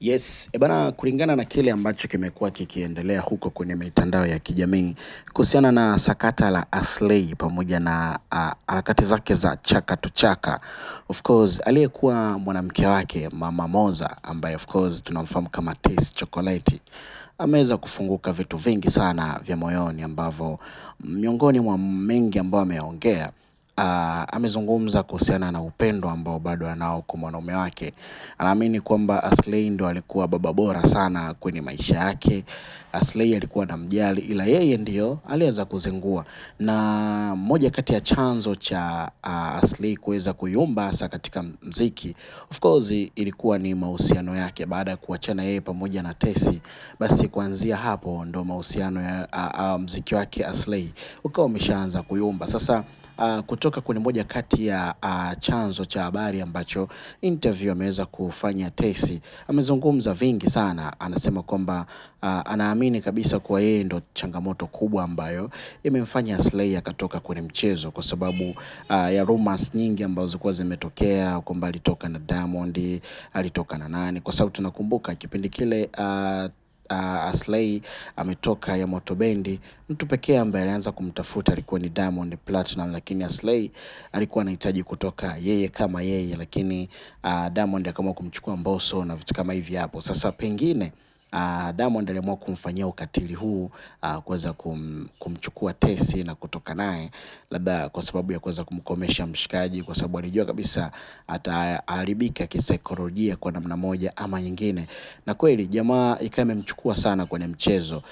Yes, bana, kulingana na kile ambacho kimekuwa kikiendelea huko kwenye mitandao ya kijamii kuhusiana na sakata la Aslay pamoja na harakati zake za chaka to chaka. Of course, aliyekuwa mwanamke wake Mama Moza ambaye of course tunamfahamu kama Taste Chocolate ameweza kufunguka vitu vingi sana vya moyoni ambavyo miongoni mwa mengi ambayo ameongea. Amezungumza kuhusiana na upendo ambao bado anao kwa mwanaume wake. Anaamini kwamba Aslay ndo alikuwa baba bora sana kwenye maisha yake. Aslay alikuwa anamjali ila yeye ndio aliweza kuzingua. Na moja kati ya chanzo cha Aslay kuweza kuyumba hasa katika mziki, of course ilikuwa ni mahusiano yake baada ya kuachana yeye pamoja na Tesi. Basi kuanzia hapo ndo mahusiano ya mziki wake Aslay ukawa umeshaanza kuyumba. Sasa kutoka kwenye moja kati ya chanzo cha habari ambacho interview ameweza kufanya Tesi, amezungumza vingi sana. Anasema kwamba anaamini kabisa kuwa yeye ndo changamoto kubwa ambayo imemfanya Aslay akatoka kwenye mchezo, kwa sababu ya rumors nyingi ambazo zilikuwa zimetokea kwamba alitoka na Diamond, alitoka na nani, kwa sababu tunakumbuka kipindi kile Aslay ametoka ya Moto Bendi, mtu pekee ambaye alianza kumtafuta alikuwa ni Diamond Platinum, lakini Aslay alikuwa anahitaji kutoka yeye kama yeye, lakini Diamond akaamua kumchukua Mbosso na vitu kama hivi hapo. Sasa pengine Diamond aliamua kumfanyia ukatili huu, kuweza kumchukua Tesi na kutoka naye, labda kwa sababu ya kuweza kumkomesha mshikaji, kwa sababu alijua kabisa ataharibika kisaikolojia kwa namna moja ama nyingine. Na kweli jamaa ikawa imemchukua sana kwenye mchezo,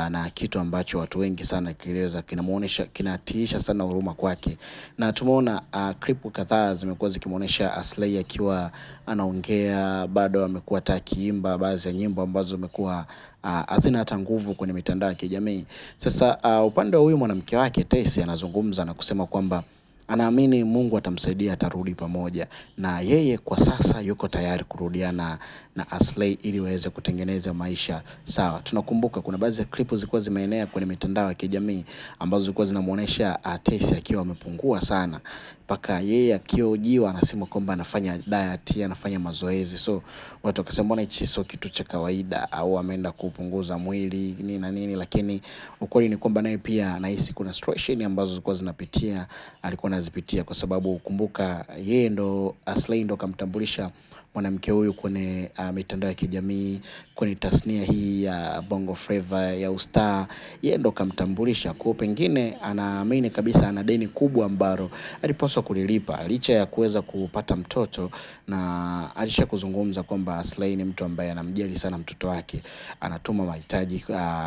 na kitu ambacho watu wengi sana kieleza kinamuonesha, kinatiisha sana huruma kwake. Na tumeona clip kadhaa zimekuwa zikimuonesha Aslay akiwa anaongea, bado amekuwa akiimba baadhi ya nyimbo ambazo zimekuwa hazina hata nguvu kwenye mitandao ya kijamii. Sasa upande wa huyu mwanamke wake Tesi anazungumza na kusema kwamba anaamini Mungu atamsaidia, atarudi pamoja, na yeye kwa sasa yuko tayari kurudiana na Aslay ili waweze kutengeneza maisha sawa. Tunakumbuka kuna baadhi ya clip zilikuwa zimeenea kwenye mitandao ya kijamii ambazo zilikuwa zinamuonesha Tesi akiwa amepungua sana, mpaka yeye akiojiwa anasema kwamba anafanya diet, anafanya mazoezi. So watu wakasema mbona hichi sio kitu cha kawaida, au ameenda kupunguza mwili nini na nini, lakini ukweli ni kwamba naye pia anahisi kuna situation ambazo zilikuwa zinapitia, alikuwa anazipitia, kwa sababu kumbuka yeye ndo Aslay ndo kamtambulisha mwanamke huyu kwenye mitandao ya kijamii, kwenye tasnia hii ya Bongo Flava ya ustaa, yeye ndo kamtambulisha. Kwa pengine anaamini kabisa ana deni kubwa ambalo alipaswa kulilipa licha ya kuweza kupata mtoto, na alisha kuzungumza kwamba Aslay ni mtu ambaye anamjali sana mtoto wake, anatuma mahitaji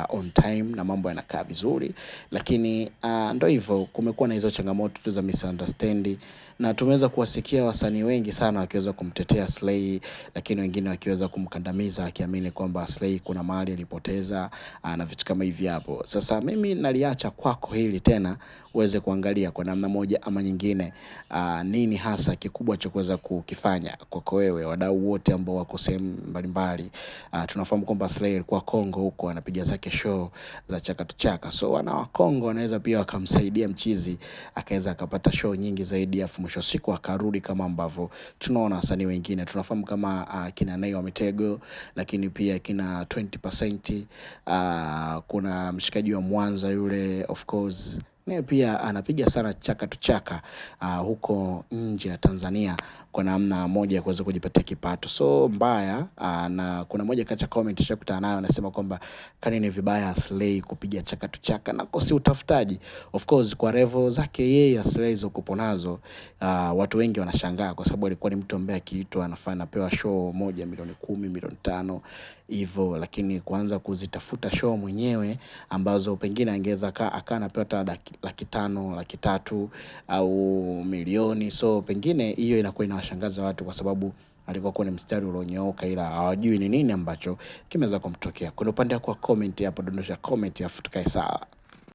on time na mambo yanakaa vizuri. Lakini ndio hivyo, kumekuwa na hizo changamoto tu za misunderstanding, na tumeweza kuwasikia wasanii wengi sana wakiweza kumtetea Aslay, lakini wengine wakiweza kumkandamiza, akiamini kwamba Aslay kuna mahali alipoteza na vitu kama hivi hapo. Sasa mimi naliacha kwako hili tena uweze kuangalia kwa namna moja ama nyingine, nini hasa kikubwa cha kuweza kukifanya kwako wewe, wadau wote ambao wako sehemu mbalimbali. Tunafahamu kwamba Aslay alikuwa Kongo huko anapiga zake show za chaka to chaka, so wana wa Kongo wanaweza pia wakamsaidia mchizi akaweza akapata show nyingi zaidi, afu mwisho siku akarudi kama ambavyo tunaona wasanii wengine. Tunafahamu kama kina Nay wa Mitego, lakini pia kina 20%, kuna mshikaji wa Mwanza yule, of course naye pia anapiga sana chaka to chaka huko nje ya Tanzania kwa namna moja ya kuweza kujipatia kipato. So mbaya, na kuna moja kati ya comment nishakutana nayo anasema kwamba kanini vibaya Aslay kupiga chaka to chaka, na kosi utafutaji. Of course kwa level zake yeye Aslay zokupo nazo, watu wengi wanashangaa kwa sababu alikuwa ni mtu ambaye akiitwa anafanya pewa show moja milioni 10, milioni 5 hivyo, lakini kuanza kuzitafuta show mwenyewe ambazo pengine angeza anapewa hata 500,000, 300,000 au milioni. So pengine hiyo inakuwa inawashangaza watu kwa sababu alikuwa kwenye mstari ulionyooka, ila hawajui ni nini ambacho kimeweza kumtokea. Kuna upande wako wa comment hapo, dondosha comment afu tukae sawa.